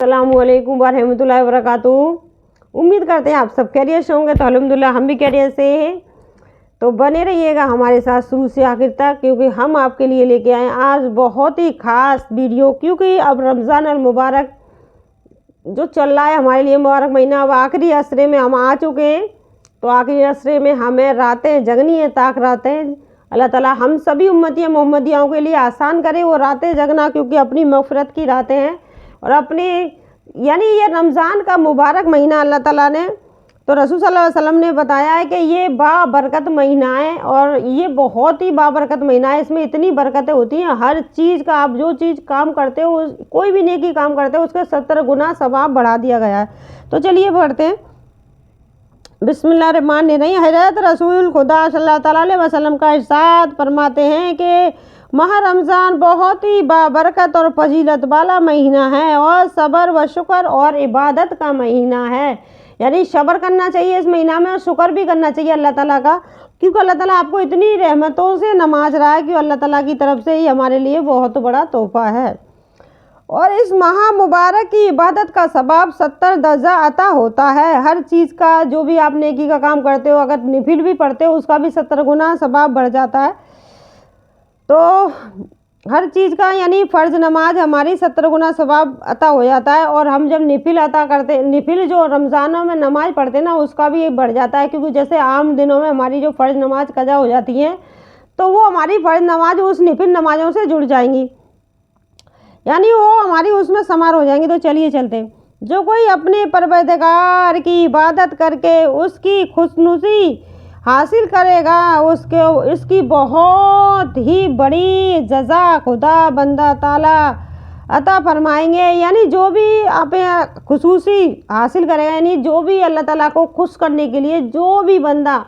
अस्सलामु अलैकुम वरहमतुल्लाहि वबरकातुहू। उम्मीद करते हैं आप सब खैरियत से होंगे। तो अल्हम्दुलिल्लाह हम भी खैरियत से हैं। तो बने रहिएगा हमारे साथ शुरू से आखिर तक, क्योंकि हम आपके लिए लेके आए आज बहुत ही ख़ास वीडियो। क्योंकि अब रमज़ान अल मुबारक जो चल रहा है हमारे लिए, मुबारक महीना, अब आखिरी असरे में हम आ चुके हैं। तो आखिरी असरे में हमें रातें जगनी है, ताक रातें। अल्लाह ताला हम सभी उम्मती मोहम्मदियाओं के लिए आसान करे वो रातें जगना, क्योंकि अपनी मग़फ़िरत की रातें हैं। और अपने यानी ये रमज़ान का मुबारक महीना अल्लाह ताला ने, तो रसूल सल्लल्लाहु अलैहि वसल्लम ने बताया है कि ये बाबरकत महीना है और ये बहुत ही बाबरकत महीना है। इसमें इतनी बरकतें होती हैं, हर चीज़ का आप जो चीज़ काम करते हो, कोई भी नेकी काम करते हो, उसके 70 गुना सवाब बढ़ा दिया गया है। तो चलिए पढ़ते हैं। बिस्मिल्लाहिर्रहमानिर्रहीम। हज़रत रसूल खुदा सल्लल्लाहु अलैहि वसल्लम का इरशाद फरमाते हैं कि माह रमज़ान बहुत ही बाबरकत और फजीलत वाला महीना है और सब्र व शुक्र और इबादत का महीना है। यानी सब्र करना चाहिए इस महीना में और शुक्र भी करना चाहिए अल्लाह ताला का, क्योंकि अल्लाह ताला आपको इतनी रहमतों से नमाज रहा है कि अल्लाह ताला की तरफ से ही हमारे लिए बहुत बड़ा तोहफ़ा है। और इस माह मुबारक की इबादत का सवाब 70 दर्जा अता होता है। हर चीज़ का जो भी आप नेकी का काम करते हो, अगर नफिल भी पढ़ते हो, उसका भी 70 गुना सवाब बढ़ जाता है। तो हर चीज़ का यानी फ़र्ज़ नमाज हमारी 70 गुना सवाब अता हो जाता है। और हम जब नफिल अता करते, नफिल जो रमज़ानों में नमाज़ पढ़ते हैं ना, उसका भी बढ़ जाता है। क्योंकि जैसे आम दिनों में हमारी जो फ़र्ज़ नमाज कज़ा हो जाती हैं, तो वो हमारी फ़र्ज़ नमाज उस नफिल नमाज़ों से जुड़ जाएंगी, यानी वो हमारी उसमें समार हो जाएंगी। तो चलिए चलते हैं। जो कोई अपने परवरदिगार की इबादत करके उसकी खुशनुसी हासिल करेगा, उसके इसकी बहुत ही बड़ी जज़ा खुदा बंदा ताला अता फरमाएंगे। यानी जो भी आप खुशूसी हासिल करेगा, यानी जो भी अल्लाह ताला को खुश करने के लिए जो भी बंदा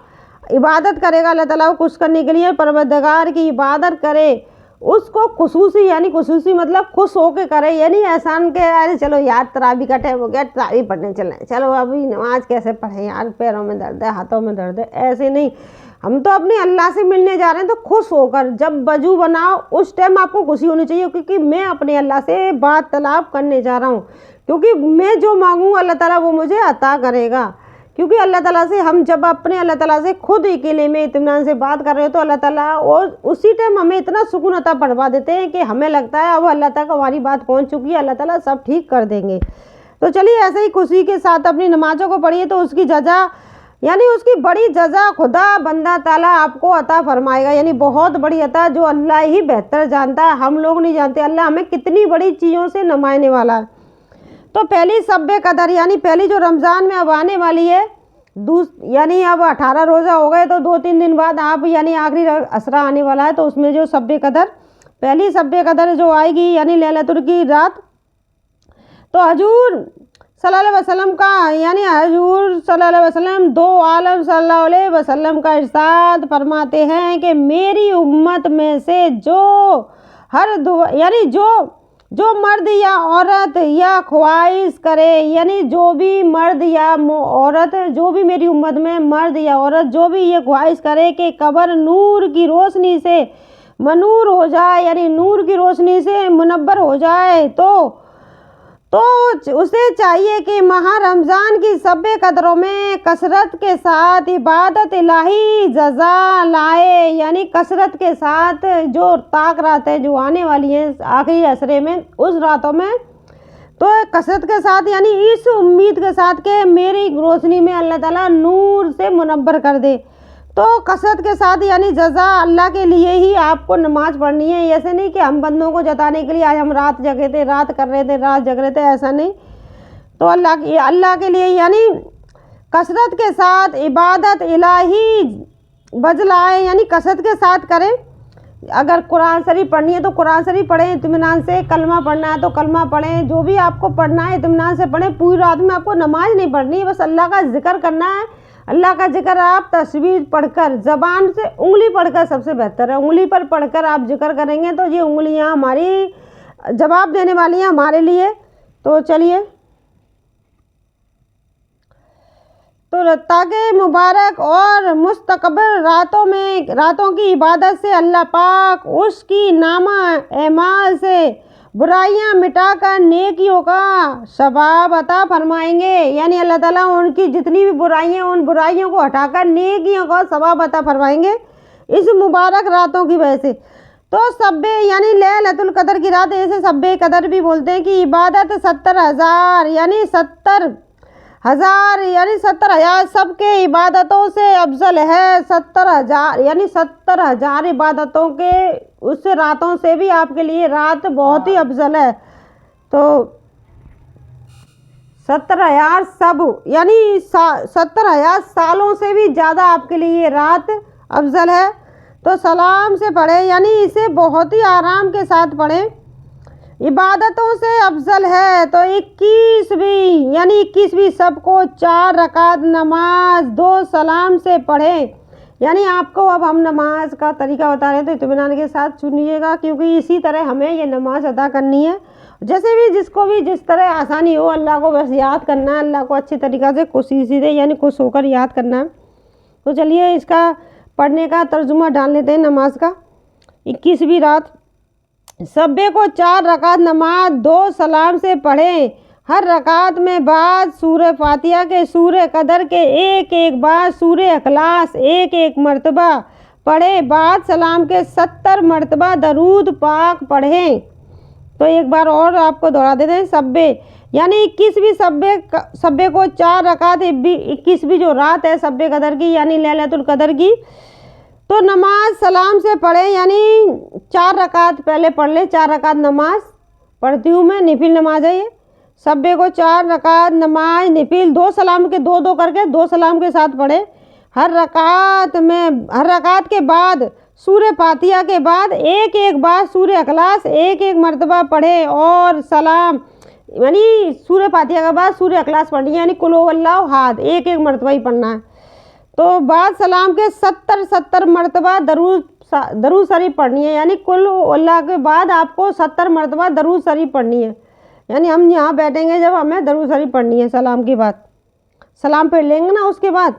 इबादत करेगा, अल्लाह ताला को खुश करने के लिए परवरदिगार की इबादत करे, उसको खुशूसी, यानी खुशूसी मतलब खुश होके करे। यानी एहसान के अरे चलो यार तरावी का टाइम हो गया, तरावी पढ़ने चलें, चलो अभी नमाज कैसे पढ़ें यार, पैरों में दर्द है, हाथों में दर्द है, ऐसे नहीं। हम तो अपने अल्लाह से मिलने जा रहे हैं, तो खुश होकर जब वजू बनाओ उस टाइम आपको खुशी होनी चाहिए, क्योंकि मैं अपने अल्लाह से बात तलाब करने जा रहा हूँ। क्योंकि मैं जो मांगूँ अल्लाह ताला वो मुझे अता करेगा। क्योंकि अल्लाह ताला से हम जब अपने अल्लाह ताला से खुद अकेले में इत्मीनान से बात कर रहे हो, तो अल्लाह ताला और उसी टाइम हमें इतना सुकून अता फरमा देते हैं कि हमें लगता है अब अल्लाह तक हमारी बात पहुंच चुकी है, अल्लाह ताला सब ठीक कर देंगे। तो चलिए ऐसे ही खुशी के साथ अपनी नमाज़ों को पढ़िए, तो उसकी जज़ा यानी उसकी बड़ी जज़ा खुदा बंदा ताला आपको अता फरमाएगा। यानी बहुत बड़ी अता जो अल्लाह ही बेहतर जानता है, हम लोग नहीं जानते अल्लाह हमें कितनी बड़ी चीज़ों से नमाने वाला है। तो पहली शब कदर, यानी पहली जो रमज़ान में अब आने वाली है, यानी अब 18 रोज़ा हो गए, तो 2-3 दिन बाद आप यानी आखिरी असरा आने वाला है। तो उसमें जो शब कदर, पहली शब कदर जो आएगी यानी लैलतुल की रात, तो हजूर सल्लल्लाहु अलैहि वसल्लम का, यानी हजूर सल्लल्लाहु अलैहि वसल्लम दो आलम सल्लल्लाहु अलैहि वसल्लम का इरशाद फरमाते हैं कि मेरी उम्मत में से जो हर दुआ, यानी जो मर्द या औरत या ख्वाहिश करे, यानी जो भी मर्द या औरत, जो भी मेरी उम्मत में मर्द या औरत जो भी ये ख्वाहिश करे कि कब्र नूर की रोशनी से मनूर हो जाए, यानी नूर की रोशनी से मुनव्वर हो जाए, तो उसे चाहिए कि माह रमज़ान की शब कदरों में कसरत के साथ इबादत इलाही जज़ा लाए। यानी कसरत के साथ जो ताक रातें जो आने वाली हैं आखिरी असरे में, उस रातों में तो कसरत के साथ, यानी इस उम्मीद के साथ कि मेरी रोशनी में अल्लाह ताला नूर से मुनव्वर कर दे। तो कसरत के साथ यानी जज़ा अल्लाह के लिए ही आपको नमाज़ पढ़नी है। ऐसे नहीं कि हम बंदों को जताने के लिए आज हम रात जगे थे, रात कर रहे थे, रात जग रहे थे, ऐसा नहीं। तो अल्लाह के लिए यानी कसरत के साथ इबादत इलाही बजलाए, यानी कसरत के साथ करें। अगर कुरान शरीफ पढ़नी है तो कुरान शरीफ पढ़ें इत्मीनान से, कलमा पढ़ना है तो कलमा पढ़ें, जो भी आपको पढ़ना है इत्मीनान से पढ़ें। पूरी रात में आपको नमाज नहीं पढ़नी है, बस अल्लाह का जिक्र करना है। अल्लाह का जिक्र आप तस्बीह पढ़कर, ज़बान से उंगली पढ़कर सबसे बेहतर है, उंगली पर पढ़कर आप जिक्र करेंगे तो ये उंगलियां हमारी जवाब देने वाली हैं हमारे लिए। तो चलिए, तो ताकि मुबारक और मुस्तकबिल रातों की इबादत से अल्लाह पाक उसकी नामा एमाल से बुराइयां मिटाकर नेकियों का सवाब अता फरमाएंगे। यानी अल्लाह ताला उनकी जितनी भी बुराइयां, उन बुराइयों को हटाकर नेकियों का सवाब अता फरमाएंगे इस मुबारक रातों की वजह से। तो सब्बे यानी लैलतुल कदर की रात, ऐसे सब्बे कदर भी बोलते हैं कि इबादत 70,000 यानी 70,000 यानी 70,000 सबके इबादतों से अफजल है। 70,000 यानी 70,000 इबादतों के उस रातों से भी आपके लिए रात बहुत ही अफजल है। तो 70,000 सब यानी 70,000 सालों से भी ज़्यादा आपके लिए ये रात अफजल है। तो सलाम से पढ़े यानी इसे बहुत ही आराम के साथ पढ़ें। इबादतों से अफजल है। तो 21वीं यानी 21वीं सबको 4 रकात नमाज 2 सलाम से पढ़ें। यानी आपको अब हम नमाज का तरीका बता रहे हैं, तो इत्मीनान के साथ सुनिएगा, क्योंकि इसी तरह हमें ये नमाज अदा करनी है। जैसे भी जिसको भी जिस तरह आसानी हो, अल्लाह को बस याद करना है, अल्लाह को अच्छी तरीक़ा से खुशी से यानी खुश होकर याद करना है। तो चलिए इसका पढ़ने का तर्जुमा डाल लेते हैं नमाज का। 21वीं रात सब्बे को 4 रकात नमाज 2 सलाम से पढ़ें। हर रकात में बाद सूरह फातिहा के, सूरह कदर के एक बार, सूरह इखलास एक मरतबा पढ़ें। बाद सलाम के 70 मरतबा दरूद पाक पढ़ें। तो एक बार और आपको दोहरा देते हैं। सब्बे यानी 21वीं सब्बे को 4 रकात 21वीं जो रात है सब्बे कदर की यानी लैलतुल कदर की, तो नमाज सलाम से पढ़ें। यानी 4 रकात पहले पढ़ लें। 4 रकात नमाज पढ़ती हूँ मैं, निफिल नमाज है ये। सब्बे को 4 रकात नमाज निफिल 2 सलाम के 2 करके 2 सलाम के साथ पढ़े। हर रकात के बाद सूरह फातिहा के बाद एक बार सूरह इखलास एक मरतबा पढ़े। और सलाम यानी सूरह फातिहा के बाद सूरह इखलास पढ़नी है, यानी कुल हुवल्लाहु अहद एक मरतबा ही पढ़ना है। तो बाद सलाम के 70 मरतबा दरूद शरीफ पढ़नी है। यानी कुल अल्लाह के बाद आपको 70 मरतबा दरूद शरीफ पढ़नी है। यानी हम यहाँ बैठेंगे जब हमें दरूद शरीफ पढ़नी है सलाम के बाद, सलाम पढ़ लेंगे ना उसके बाद,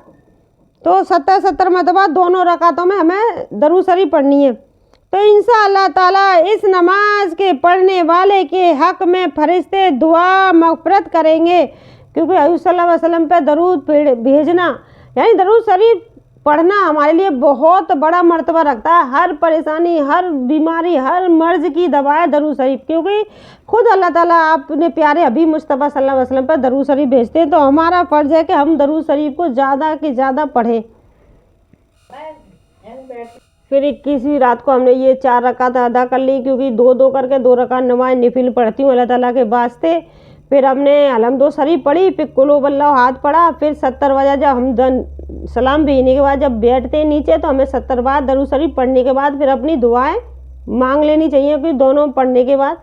तो 70 मरतबा दोनों रकातों में हमें दरूद शरीफ पढ़नी है। तो इंशाअल्लाह ताला इस नमाज के पढ़ने वाले के हक़ में फरिश्ते दुआ मग़फ़िरत करेंगे, क्योंकि हज़रत सल्लल्लाहु अलैहि वसल्लम पे दरूद भेजना यानी दरूद शरीफ पढ़ना हमारे लिए बहुत बड़ा मर्तबा रखता है। हर परेशानी, हर बीमारी, हर मर्ज़ की दवा है दरूद शरीफ, क्योंकि खुद अल्लाह ताला अपने प्यारे हबीब मुस्तफ़ा सल्लल्लाहु अलैहि वसल्लम पर दरूद शरीफ भेजते हैं। तो हमारा फ़र्ज़ है कि हम दरूद शरीफ को ज़्यादा से ज़्यादा पढ़ें। फिर 21वीं रात को हमने ये 4 रकात अदा कर ली, क्योंकि 2 करके 2 रकात नमाज निफिल पढ़ती हूँ अल्लाह ताला के वास्ते। फिर हमने अलहम्दुलिल्लाह शरीफ पढ़ी, फिर कुल हुवल्लाहु अहद पढ़ा। फिर 70 बजे जब हम सलाम भेजने के बाद जब बैठते हैं नीचे, तो हमें 70 बार दरूद शरीफ पढ़ने के बाद फिर अपनी दुआएं मांग लेनी चाहिए, क्योंकि दोनों पढ़ने के बाद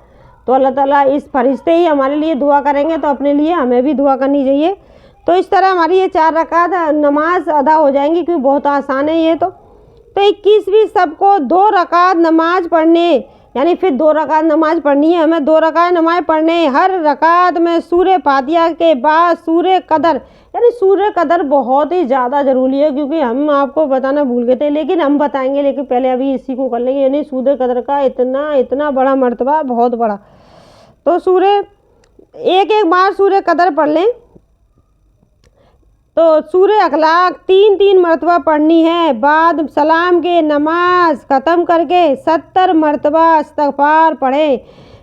तो अल्लाह ताला इस फरिश्ते ही हमारे लिए दुआ करेंगे, तो अपने लिए हमें भी दुआ करनी चाहिए। तो इस तरह हमारी ये 4 रकात नमाज अदा हो जाएंगी, क्योंकि बहुत आसान है ये। तो 21वीं सबको 2 रकात नमाज पढ़ने यानी फिर 2 रकात नमाज पढ़नी है हमें। 2 रकात नमाज पढ़ने। हर रकात में सूरह फातिहा के बाद सूरह कदर यानी सूरह कदर बहुत ही ज़्यादा ज़रूरी है, क्योंकि हम आपको बताना भूल गए थे, लेकिन हम बताएंगे, लेकिन पहले अभी इसी को कर लेंगे। यानी सूरह कदर का इतना बड़ा मर्तबा, बहुत बड़ा। तो सूरह एक बार सूरह कदर पढ़ लें। तो सूरह इखलास 3 मरतबा पढ़नी है। बाद सलाम के नमाज ख़त्म करके 70 मरतबा इस्तिग़फ़ार पढ़ें।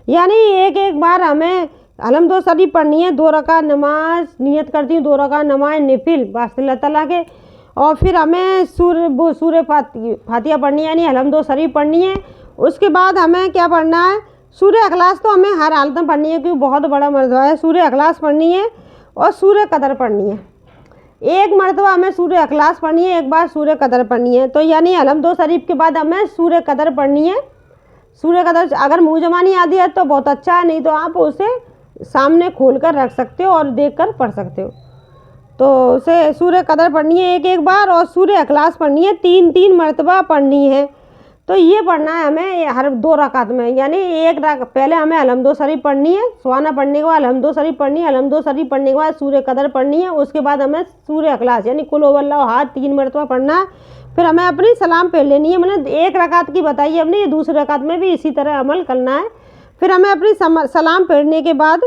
यानी एक बार हमें अलहम्दुलिल्लाह शरीफ पढ़नी है। 2 रकात नमाज नियत करती हूँ, 2 रकात नमाज निफिल वास्ते अल्लाह ताला के। और फिर हमें सूरह फातिहा पढ़नी है, यानी अलहम्दुलिल्लाह शरीफ पढ़नी है। उसके बाद हमें क्या पढ़ना है? सूरह इखलास तो हमें हर हालत में पढ़नी है, क्योंकि बहुत बड़ा मरतबा है। सूरह इखलास पढ़नी है और सूरह कदर पढ़नी है। एक मरतबा हमें सूरह इखलास पढ़नी है, एक बार सूरह कदर पढ़नी है। तो यानी अलहम्दुलिल्लाह शरीफ के बाद हमें सूरह कदर पढ़नी है। सूरह कदर अगर मुँह जबानी आती है तो बहुत अच्छा है, नहीं तो आप उसे सामने खोल कर रख सकते हो और देख कर पढ़ सकते हो। तो उसे सूरह कदर पढ़नी है एक बार, और सूरह इखलास पढ़नी है 3 मरतबा पढ़नी है। तो ये पढ़ना है हमें हर 2 रकात में। यानी पहले हमें अलहम्दुलिल्लाह शरीफ पढ़नी है, सुहाना पढ़ने के बाद अलहम्दुलिल्लाह शरीफ पढ़नी है, अलहम्दुलिल्लाह शरीफ पढ़ने के बाद सूरह कदर पढ़नी है। उसके बाद हमें सूरह इखलास यानी कुल हुवल्लाहु अहद 3 मरतबा पढ़ना है। फिर हमें अपनी सलाम पढ़ लेनी है। मतलब 1 रकात की बताइए हमने, ये दूसरी रकात में भी इसी तरह अमल करना है। फिर हमें अपनी सलाम पढ़ने के बाद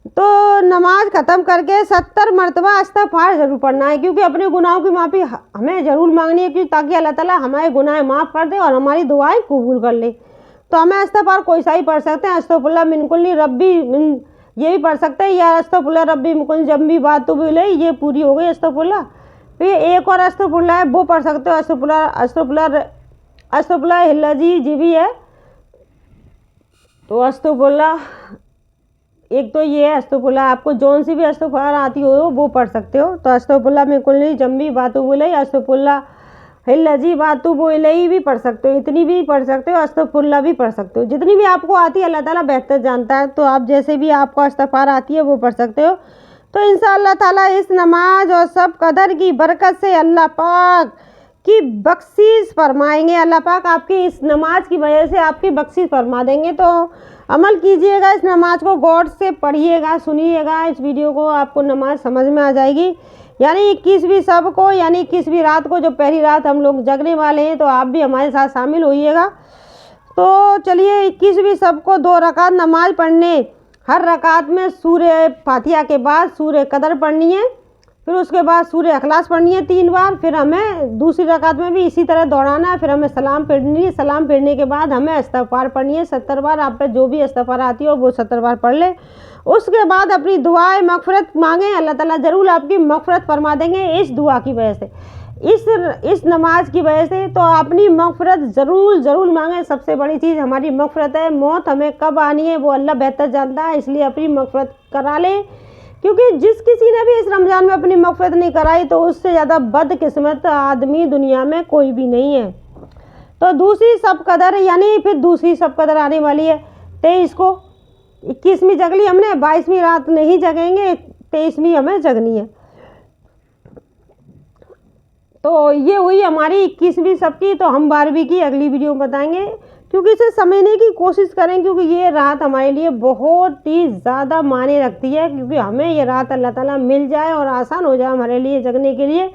तो नमाज ख़त्म करके 70 मरतबा इस्तिग़फ़ार ज़रूर पढ़ना है, क्योंकि अपने गुनाहों की माफ़ी हमें ज़रूर मांगनी है, क्योंकि ताकि अल्लाह ताला हमारे गुनाह माफ़ कर दे और हमारी दुआएं कबूल कर ले। तो हमें इस्तिग़फ़ार कोई सा ही पढ़ सकते हैं, अस्तग़फ़िरुल्लाह मिन कुल्ली रब्बी ये भी पढ़ सकते हैं, या अस्तग़फ़िरुल्लाह रब्बी मिन कुल्ली जम्बी वातूबु इलैहि, ये पूरी हो गई अस्तग़फ़िरुल्लाह। फिर एक और अस्तग़फ़िरुल्लाह है, वो पढ़ सकते हो, अस्तग़फ़िरुल्लाह हिल्लज़ी जी भी है। तो अस्तग़फ़िरुल्लाह एक तो ये है अस्तग़फ़िरुल्लाह, आपको जौन सी भी इस्तिग़फ़ार आती हो वो पढ़ सकते हो। तो अस्तग़फ़िरुल्लाह मिन कुल्ली जम्बी वातूबु इलैहि, अस्तग़फ़िरुल्लाह हिल्लज़ी वातूबु इलैहि भी पढ़ सकते हो, इतनी भी पढ़ सकते हो, अस्तग़फ़िरुल्लाह भी पढ़ सकते हो, जितनी भी आपको आती है अल्लाह ताला बेहतर जानता है। तो आप जैसे भी आपको इस्तिग़फ़ार आती है वो पढ़ सकते हो। तो इंशाअल्लाह ताला इस नमाज और सब कदर की बरकत से अल्लाह पाक की बख्शीश फरमाएंगे। अल्लाह पाक आपकी इस नमाज की वजह से आपकी बख्शीश फरमा देंगे। तो अमल कीजिएगा, इस नमाज को गौर से पढ़िएगा, सुनिएगा इस वीडियो को, आपको नमाज समझ में आ जाएगी। यानी 21वीं शब को, यानी 21वीं रात को, जो पहली रात हम लोग जगने वाले हैं, तो आप भी हमारे साथ शामिल होइएगा। तो चलिए 21वीं शब को 2 रकात नमाज पढ़ने, हर रकात में सूरह फातिहा के बाद सूरह कदर पढ़नी है, फिर उसके बाद सूरह इखलास पढ़नी है 3 बार, फिर हमें दूसरी रकात में भी इसी तरह दौड़ाना है, फिर हमें सलाम पढ़नी है, सलाम पढ़ने के बाद हमें इस्तिग़फ़ार पढ़नी है 70 बार। आप पे जो भी इस्तिग़फ़ार आती हो वो 70 बार पढ़ ले। उसके बाद अपनी दुआएं मग़फ़िरत मांगें, अल्लाह ताला ज़रूर आपकी मग़फ़िरत फरमा देंगे इस दुआ की वजह से, इस नमाज की वजह से। तो अपनी मग़फ़िरत ज़रूर मांगें। सबसे बड़ी चीज़ हमारी मग़फ़िरत है। मौत हमें कब आनी है वो अल्लाह बेहतर जानता है, इसलिए अपनी मग़फ़िरत करा लें, क्योंकि जिस किसी ने भी इस रमज़ान में अपनी मग़फ़िरत नहीं कराई तो उससे ज़्यादा बदकिस्मत आदमी दुनिया में कोई भी नहीं है। तो दूसरी शब कदर, यानी फिर दूसरी शब कदर आने वाली है 23 को। 21वीं जग ली हमने, 22वीं रात नहीं जगेंगे, 23वीं हमें जगनी है। तो ये हुई हमारी 21वीं शब की। तो हम 12वीं की अगली वीडियो में बताएंगे, क्योंकि इसे समझने की कोशिश करें, क्योंकि ये रात हमारे लिए बहुत ही ज़्यादा मायने रखती है, क्योंकि हमें ये रात अल्लाह ताला मिल जाए और आसान हो जाए हमारे लिए जगने के लिए।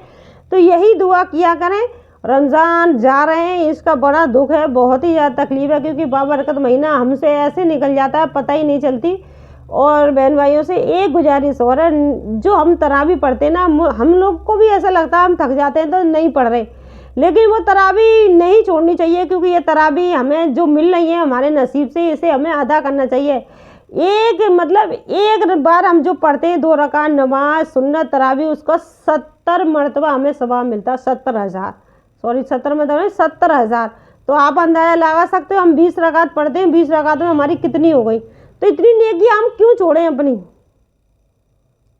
तो यही दुआ किया करें। रमज़ान जा रहे हैं, इसका बड़ा दुख है, बहुत ही ज़्यादा तकलीफ़ है, क्योंकि बाबरकत महीना हमसे ऐसे निकल जाता है पता ही नहीं चलती। और बहन भाइयों से एक गुजारिश और है, जो हम तरावी पढ़ते ना, हम लोग को भी ऐसा लगता है हम थक जाते हैं तो नहीं पढ़ रहे, लेकिन वो तरावी नहीं छोड़नी चाहिए, क्योंकि ये तरावी हमें जो मिल रही है हमारे नसीब से, इसे हमें अदा करना चाहिए। एक बार हम जो पढ़ते हैं 2 रकात नमाज सुन्नत तरावी, उसका 70 मरतबा हमें सवाब मिलता है। 70,000 तो आप अंदाज़ा लगा सकते हो, हम 20 रकात पढ़ते हैं, 20 रकात में हमारी कितनी हो गई। तो इतनी नेकी हम क्यों छोड़ें अपनी,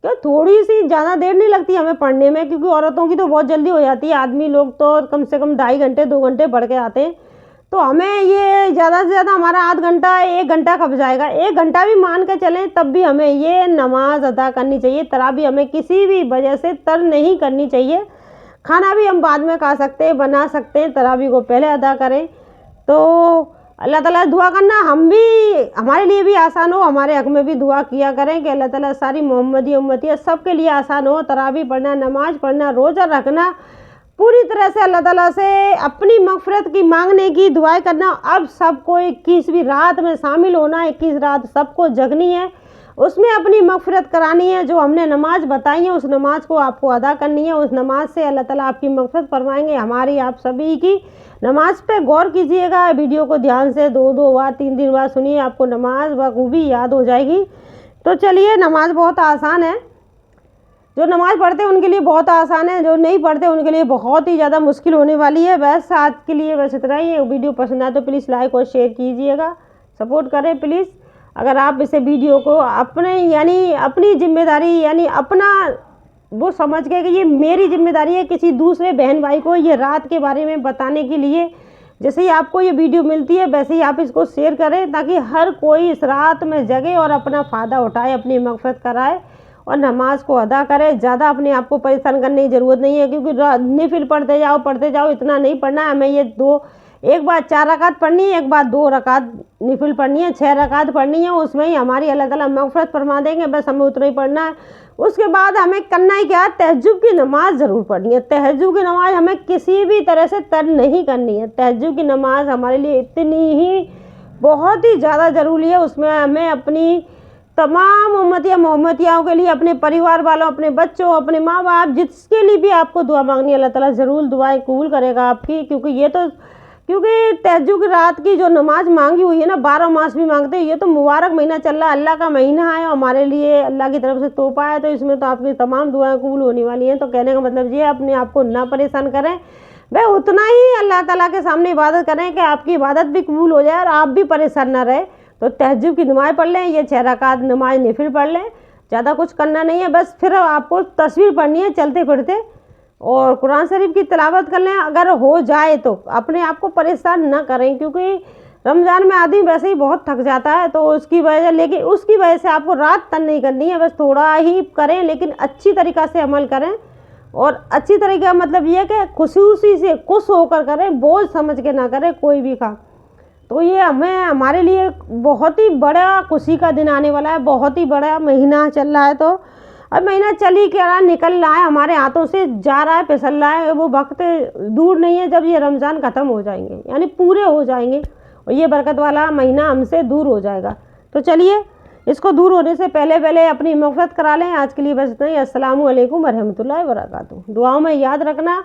क्या थोड़ी सी ज़्यादा देर नहीं लगती हमें पढ़ने में, क्योंकि औरतों की तो बहुत जल्दी हो जाती है, आदमी लोग तो कम से कम 2.5 घंटे 2 घंटे पढ़ के आते हैं। तो हमें ये ज़्यादा से ज़्यादा हमारा आध घंटा 1 घंटा खप जाएगा, 1 घंटा भी मान के चलें तब भी हमें ये नमाज अदा करनी चाहिए। तरावी हमें किसी भी वजह से तर नहीं करनी चाहिए। खाना भी हम बाद में खा सकते हैं, बना सकते हैं, तरावी को पहले अदा करें। तो अल्लाह ताला दुआ करना हमारे लिए भी आसान हो, हमारे हक़ में भी दुआ किया करें कि अल्लाह ताला सारी मोहम्मदी उम्मती सबके लिए आसान हो। तरावी पढ़ना, नमाज पढ़ना, रोज़ा रखना, पूरी तरह से अल्लाह ताला से अपनी मग़फ़िरत की मांगने की दुआएं करना। अब सबको 21वीं रात में शामिल होना, 21 रात सबको जगनी है, उसमें अपनी मग़फ़िरत करानी है। जो हमने नमाज बताई है उस नमाज को आपको अदा करनी है, उस नमाज से अल्लाह ताला आपकी मग़फ़िरत फरमाएंगे, हमारी आप सभी की। नमाज पे गौर कीजिएगा, वीडियो को ध्यान से 2-2 बार 3-3 बार सुनिए, आपको नमाज बखूबी याद हो जाएगी। तो चलिए, नमाज बहुत आसान है, जो नमाज पढ़ते हैं उनके लिए बहुत आसान है, जो नहीं पढ़ते उनके लिए बहुत ही ज़्यादा मुश्किल होने वाली है। बस आज के लिए बस इतना ही है। वीडियो पसंद आए तो प्लीज़ लाइक और शेयर कीजिएगा, सपोर्ट करें प्लीज़। अगर आप इसे वीडियो को अपनी जिम्मेदारी अपना वो समझ के कि ये मेरी जिम्मेदारी है किसी दूसरे बहन भाई को ये रात के बारे में बताने के लिए, जैसे ही आपको ये वीडियो मिलती है वैसे ही आप इसको शेयर करें, ताकि हर कोई इस रात में जगे और अपना फ़ायदा उठाए, अपनी मग़फ़िरत कराए और नमाज को अदा करे। ज़्यादा अपने आप को परेशान करने की ज़रूरत नहीं है, क्योंकि नफिल पढ़ते जाओ, इतना नहीं पढ़ना है हमें। ये एक बार 4 रकात पढ़नी है, एक बार 2 रकात नफिल पढ़नी है, 6 रकात पढ़नी है, उसमें ही हमारी अल्लाह ताला मग़फ़िरत फरमा देंगे। बस हमें उतना ही पढ़ना है। उसके बाद हमें करना ही क्या है, तहज्जुद की नमाज़ ज़रूर पढ़नी है। तहज्जुद की नमाज़ हमें किसी भी तरह से तर नहीं करनी है। तहज्जुद की नमाज़ हमारे लिए इतनी ही बहुत ही ज़्यादा ज़रूरी है। उसमें हमें अपनी तमाम मोहम्मदियाओं के लिए, अपने परिवार वालों, अपने बच्चों, अपने माँ बाप, जिसके लिए भी आपको दुआ मांगनी है, अल्लाह ताला ज़रूर दुआएं कबूल करेगा आपकी। क्योंकि तहज्जुद की रात की जो नमाज मांगी हुई है ना, 12 मास भी मांगते हैं। ये तो मुबारक महीना चल रहा है, अल्लाह का महीना है, हमारे लिए अल्लाह की तरफ से तोहफा है, तो इसमें तो आपकी तमाम दुआएं कबूल होने वाली हैं। तो कहने का मतलब ये, अपने आप को ना परेशान करें, भाई उतना ही अल्लाह ताला के सामने इबादत करें कि आपकी इबादत भी कबूल हो जाए और आप भी परेशान ना रहे। तो तहज्जुद की नमाज़ पढ़ लें, ये 6 रकात नमाज नफिल पढ़ लें, ज़्यादा कुछ करना नहीं है। बस फिर आपको तस्वीर पढ़नी है चलते फिरते, और कुरान शरीफ की तिलावत कर लें। अगर हो जाए तो अपने आप को परेशान ना करें, क्योंकि रमज़ान में आदमी वैसे ही बहुत थक जाता है, तो उसकी वजह से आपको रात तंग नहीं करनी है। बस थोड़ा ही करें, लेकिन अच्छी तरीक़ा से अमल करें। और अच्छी तरीक़ा मतलब ये कि खुशी से खुश होकर करें, बोझ समझ के ना करें कोई भी काम। तो ये हमारे लिए बहुत ही बड़ा खुशी का दिन आने वाला है, बहुत ही बड़ा महीना चल रहा है। तो अब महीना चल ही क्या रहा, निकल रहा है, हमारे हाथों से जा रहा है, फिसल रहा है। वो वक्त दूर नहीं है जब ये रमज़ान ख़त्म हो जाएंगे, यानी पूरे हो जाएंगे, और ये बरकत वाला महीना हमसे दूर हो जाएगा। तो चलिए, इसको दूर होने से पहले अपनी मग़फ़िरत करा लें। आज के लिए बस इतना ही। अस्सलामु अलैकुम वरहमतुल्लाहि वबरकातुहू। दुआओं में याद रखना।